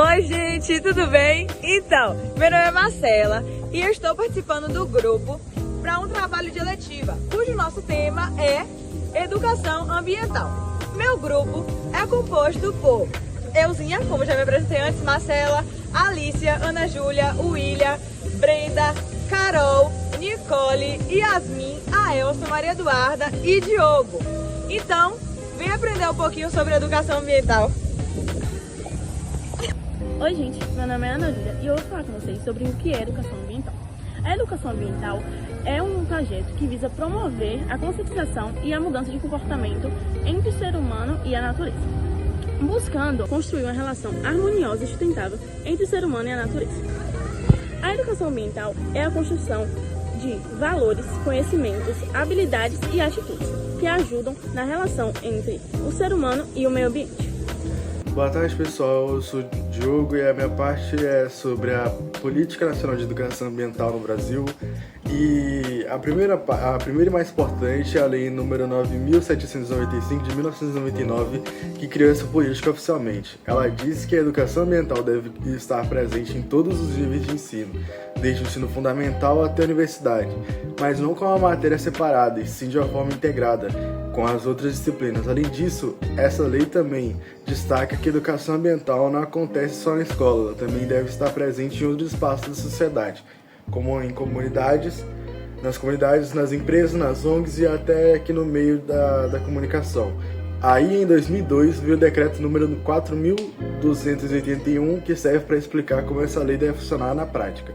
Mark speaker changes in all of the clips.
Speaker 1: Oi, gente, tudo bem? Então, meu nome é Marcela e eu estou participando do grupo para um trabalho de eletiva, cujo nosso tema é Educação Ambiental. Meu grupo é composto por euzinha, como já me apresentei antes, Marcela, Alicia, Ana Júlia, William, Brenda, Carol, Nicole, Yasmin, Aelson, Maria Eduarda e Diogo. Então, vem aprender um pouquinho sobre educação ambiental.
Speaker 2: Oi gente, meu nome é Ana Júlia e eu vou falar com vocês sobre o que é educação ambiental. A educação ambiental é um projeto que visa promover a conscientização e a mudança de comportamento entre o ser humano e a natureza, buscando construir uma relação harmoniosa e sustentável entre o ser humano e a natureza. A educação ambiental é a construção de valores, conhecimentos, habilidades e atitudes que ajudam na relação entre o ser humano e o meio ambiente.
Speaker 3: Boa tarde, pessoal. Eu sou o Diogo e a minha parte é sobre a Política Nacional de Educação Ambiental no Brasil. E a primeira e mais importante é a Lei número 9.795 de 1999, que criou essa política oficialmente. Ela diz que a educação ambiental deve estar presente em todos os níveis de ensino, desde o ensino fundamental até a universidade, mas não com uma matéria separada, e sim de uma forma integrada com as outras disciplinas. Além disso, essa lei também destaca que a educação ambiental não acontece só na escola, ela também deve estar presente em outros espaços da sociedade, como em comunidades, nas empresas, nas ONGs e até aqui no meio da comunicação. Aí, em 2002, veio o decreto número 4.281, que serve para explicar como essa lei deve funcionar na prática.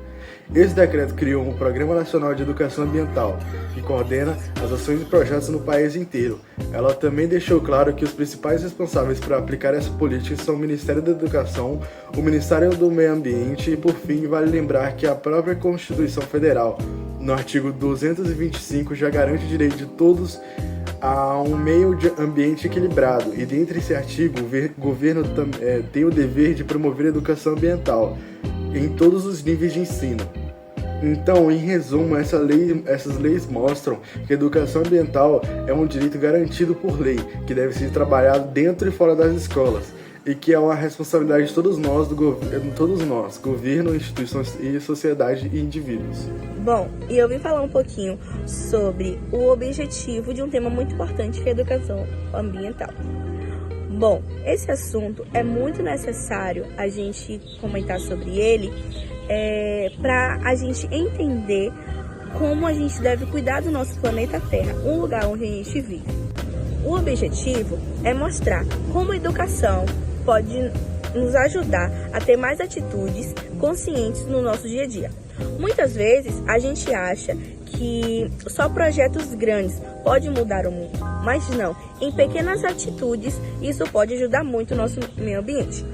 Speaker 3: Esse decreto criou um Programa Nacional de Educação Ambiental, que coordena as ações e projetos no país inteiro. Ela também deixou claro que os principais responsáveis por aplicar essa política são o Ministério da Educação, o Ministério do Meio Ambiente e, por fim, vale lembrar que a própria Constituição Federal, no artigo 225, já garante o direito de todos a um meio ambiente equilibrado, e dentre esse artigo, o governo tem o dever de promover a educação ambiental em todos os níveis de ensino. Então, em resumo, essas leis mostram que a educação ambiental é um direito garantido por lei, que deve ser trabalhado dentro e fora das escolas, e que é uma responsabilidade de todos nós, governo, instituições e sociedade e indivíduos.
Speaker 4: Bom, e eu vim falar um pouquinho sobre o objetivo de um tema muito importante, que é a educação ambiental. Bom, esse assunto é muito necessário a gente comentar sobre ele para a gente entender como a gente deve cuidar do nosso planeta Terra, um lugar onde a gente vive. O objetivo é mostrar como a educação pode nos ajudar a ter mais atitudes conscientes no nosso dia a dia. Muitas vezes a gente acha que só projetos grandes podem mudar o mundo, mas não. Em pequenas atitudes isso pode ajudar muito o nosso meio ambiente,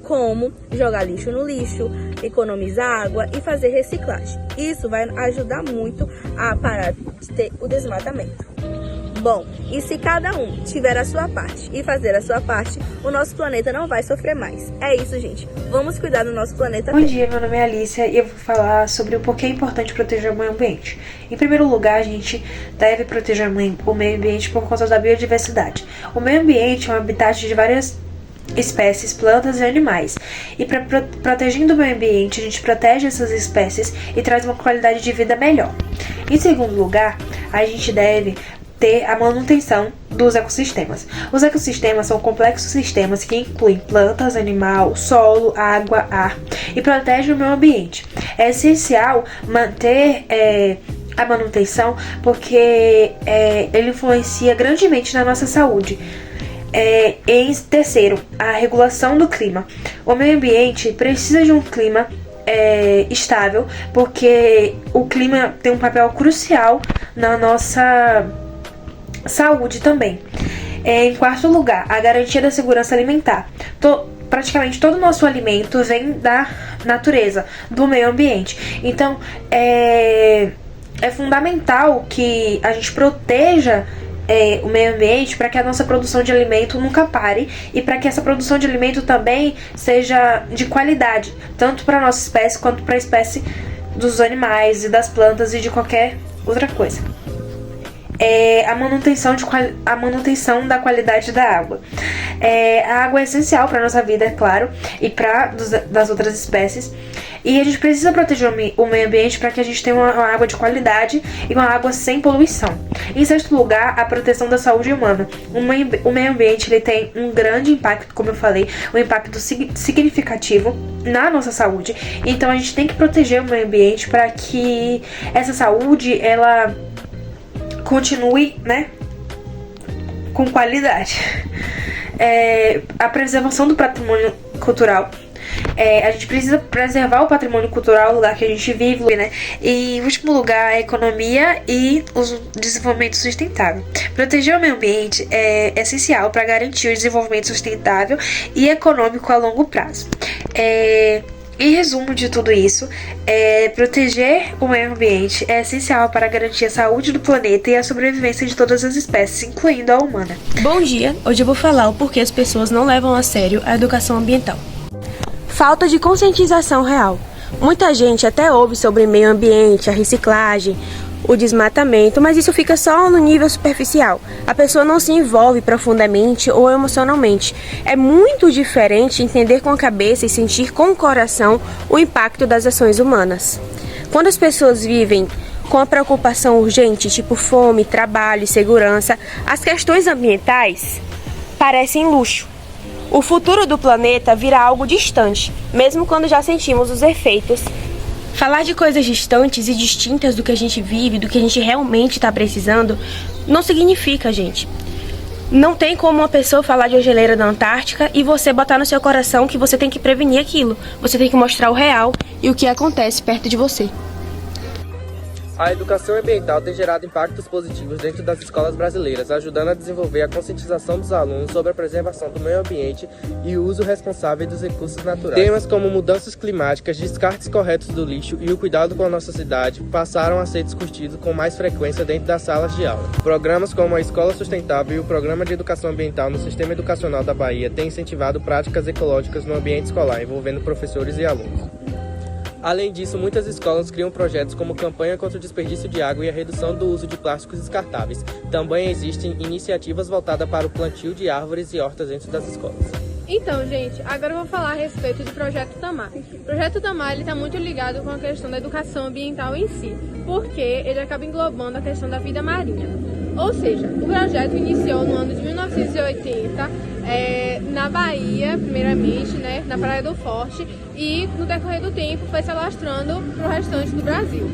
Speaker 4: como jogar lixo no lixo, economizar água e fazer reciclagem. Isso vai ajudar muito a parar de ter o desmatamento. Bom, e se cada um tiver a sua parte e fazer a sua parte, o nosso planeta não vai sofrer mais. É isso, gente. Vamos cuidar do nosso planeta.
Speaker 5: Bom dia, meu nome é Alicia e eu vou falar sobre o porquê é importante proteger o meio ambiente. Em primeiro lugar, a gente deve proteger o meio ambiente por conta da biodiversidade. O meio ambiente é um habitat de várias espécies, plantas e animais. E protegendo o meio ambiente, a gente protege essas espécies e traz uma qualidade de vida melhor. Em segundo lugar, a gente deve ter a manutenção dos ecossistemas. Os ecossistemas são complexos sistemas que incluem plantas, animal, solo, água, ar e protegem o meio ambiente. É essencial manter a manutenção porque ele influencia grandemente na nossa saúde. Em terceiro, a regulação do clima. O meio ambiente precisa de um clima estável, porque o clima tem um papel crucial na nossa saúde também. Em quarto lugar, a garantia da segurança alimentar. Praticamente todo o nosso alimento vem da natureza, do meio ambiente. Então, é fundamental que a gente proteja o meio ambiente para que a nossa produção de alimento nunca pare e para que essa produção de alimento também seja de qualidade, tanto para a nossa espécie quanto para a espécie dos animais e das plantas e de qualquer outra coisa. a manutenção da qualidade da água. A água é essencial para nossa vida, é claro, e para das outras espécies. E a gente precisa proteger o meio ambiente para que a gente tenha uma água de qualidade e uma água sem poluição. Em sexto lugar, a proteção da saúde humana. O meio ambiente ele tem um grande impacto, como eu falei, um impacto significativo na nossa saúde. Então a gente tem que proteger o meio ambiente para que essa saúde ela continue, né, com qualidade. A preservação do patrimônio cultural. A gente precisa preservar o patrimônio cultural, o lugar que a gente vive, né? E, em último lugar, a economia e o desenvolvimento sustentável. Proteger o meio ambiente é essencial para garantir o desenvolvimento sustentável e econômico a longo prazo. Em resumo de tudo isso, proteger o meio ambiente é essencial para garantir a saúde do planeta e a sobrevivência de todas as espécies, incluindo a humana.
Speaker 6: Bom dia! Hoje eu vou falar o porquê as pessoas não levam a sério a educação ambiental. Falta de conscientização real. Muita gente até ouve sobre meio ambiente, a reciclagem, o desmatamento, mas isso fica só no nível superficial. A pessoa não se envolve profundamente ou emocionalmente. É muito diferente entender com a cabeça e sentir com o coração o impacto das ações humanas. Quando as pessoas vivem com a preocupação urgente, tipo fome, trabalho e segurança, as questões ambientais parecem luxo. O futuro do planeta vira algo distante, mesmo quando já sentimos os efeitos. Falar de coisas distantes e distintas do que a gente vive, do que a gente realmente está precisando, não significa, gente. Não tem como uma pessoa falar de uma geleira da Antártica e você botar no seu coração que você tem que prevenir aquilo. Você tem que mostrar o real e o que acontece perto de você.
Speaker 7: A educação ambiental tem gerado impactos positivos dentro das escolas brasileiras, ajudando a desenvolver a conscientização dos alunos sobre a preservação do meio ambiente e o uso responsável dos recursos naturais. Temas como mudanças climáticas, descartes corretos do lixo e o cuidado com a nossa cidade passaram a ser discutidos com mais frequência dentro das salas de aula. Programas como a Escola Sustentável e o Programa de Educação Ambiental no Sistema Educacional da Bahia têm incentivado práticas ecológicas no ambiente escolar, envolvendo professores e alunos. Além disso, muitas escolas criam projetos como campanha contra o desperdício de água e a redução do uso de plásticos descartáveis. Também existem iniciativas voltadas para o plantio de árvores e hortas dentro das escolas.
Speaker 2: Então, gente, agora eu vou falar a respeito do Projeto Tamar. O Projeto Tamar está muito ligado com a questão da educação ambiental em si, porque ele acaba englobando a questão da vida marinha. Ou seja, o projeto iniciou no ano de 1980, na Bahia, primeiramente, né, na Praia do Forte, e no decorrer do tempo foi se alastrando para o restante do Brasil.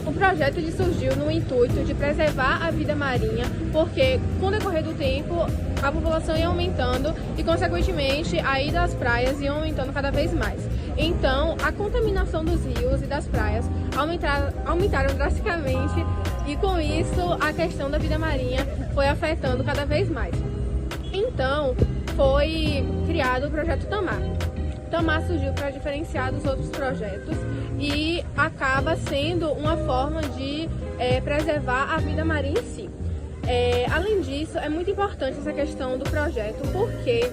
Speaker 2: O projeto ele surgiu no intuito de preservar a vida marinha, porque com o decorrer do tempo a população ia aumentando e, consequentemente, a ida às praias ia aumentando cada vez mais. Então, a contaminação dos rios e das praias aumentaram drasticamente e, com isso, a questão da vida marinha foi afetando cada vez mais. Então, foi criado o Projeto Tamar. Tamar surgiu para diferenciar dos outros projetos e acaba sendo uma forma de preservar a vida marinha em si. Além disso, é muito importante essa questão do projeto, porque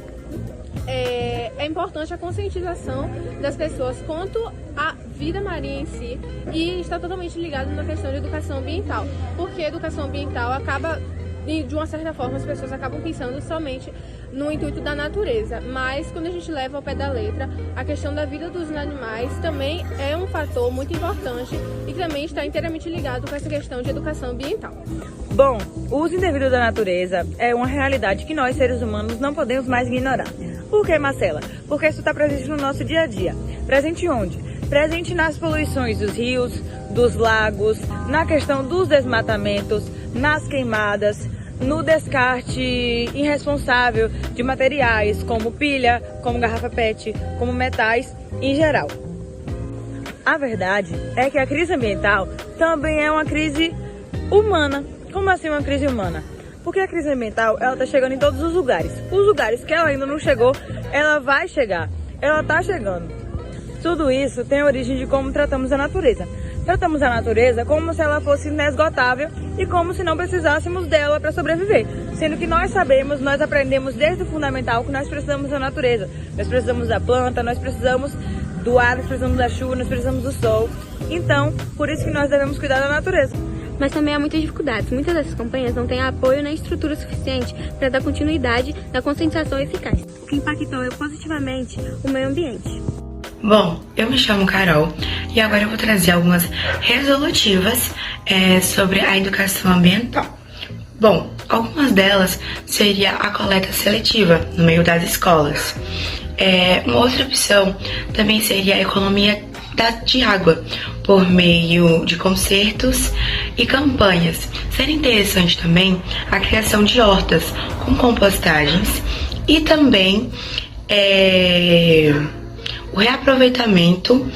Speaker 2: é importante a conscientização das pessoas quanto à vida marinha em si, e está totalmente ligado na questão de educação ambiental, porque a educação ambiental acaba, de uma certa forma, as pessoas acabam pensando somente no intuito da natureza, mas quando a gente leva ao pé da letra, a questão da vida dos animais também é um fator muito importante e também está inteiramente ligado com essa questão de educação ambiental.
Speaker 1: Bom, o uso indevido da natureza é uma realidade que nós, seres humanos, não podemos mais ignorar. Por que, Marcela? Porque isso está presente no nosso dia a dia. Presente onde? Presente nas poluições dos rios, dos lagos, na questão dos desmatamentos, nas queimadas, no descarte irresponsável de materiais como pilha, como garrafa PET, como metais em geral. A verdade é que a crise ambiental também é uma crise humana. Como assim uma crise humana? Porque a crise ambiental, ela está chegando em todos os lugares. Os lugares que ela ainda não chegou, ela vai chegar. Ela está chegando. Tudo isso tem origem de como tratamos a natureza. Tratamos a natureza como se ela fosse inesgotável e como se não precisássemos dela para sobreviver. Sendo que nós sabemos, nós aprendemos desde o fundamental que nós precisamos da natureza. Nós precisamos da planta, nós precisamos do ar, nós precisamos da chuva, nós precisamos do sol. Então, por isso que nós devemos cuidar da natureza.
Speaker 8: mas também há muitas dificuldades. Muitas dessas campanhas não têm apoio nem estrutura suficiente para dar continuidade na conscientização eficaz, o que impactou positivamente o meio ambiente.
Speaker 9: Bom, eu me chamo Carol e agora eu vou trazer algumas resolutivas sobre a educação ambiental. Bom, algumas delas seria a coleta seletiva no meio das escolas. Uma outra opção também seria a economia de água, por meio de concertos e campanhas. Seria interessante também a criação de hortas com compostagens e também o reaproveitamento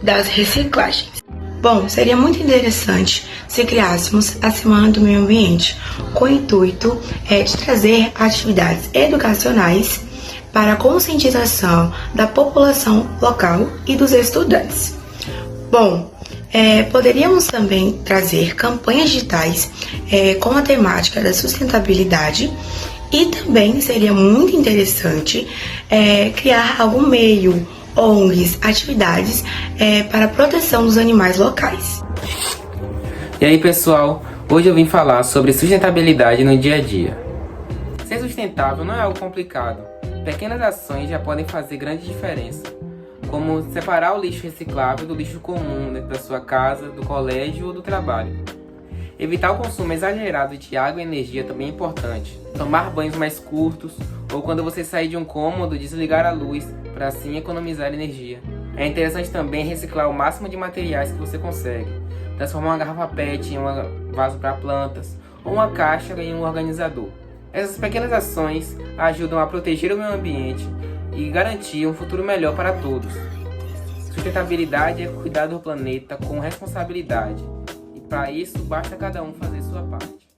Speaker 9: das reciclagens. Bom, seria muito interessante se criássemos a Semana do Meio Ambiente com o intuito de trazer atividades educacionais para a conscientização da população local e dos estudantes. Bom, poderíamos também trazer campanhas digitais com a temática da sustentabilidade e também seria muito interessante criar algum meio, ONGs, atividades para a proteção dos animais locais.
Speaker 10: E aí pessoal, hoje eu vim falar sobre sustentabilidade no dia a dia. Ser sustentável não é algo complicado. Pequenas ações já podem fazer grande diferença, como separar o lixo reciclável do lixo comum dentro da sua casa, do colégio ou do trabalho. Evitar o consumo exagerado de água e energia também é importante. Tomar banhos mais curtos ou quando você sair de um cômodo, desligar a luz para assim economizar energia. É interessante também reciclar o máximo de materiais que você consegue. Transformar uma garrafa PET em um vaso para plantas ou uma caixa em um organizador. Essas pequenas ações ajudam a proteger o meio ambiente e garantir um futuro melhor para todos. Sustentabilidade é cuidar do planeta com responsabilidade. E para isso, basta cada um fazer sua parte.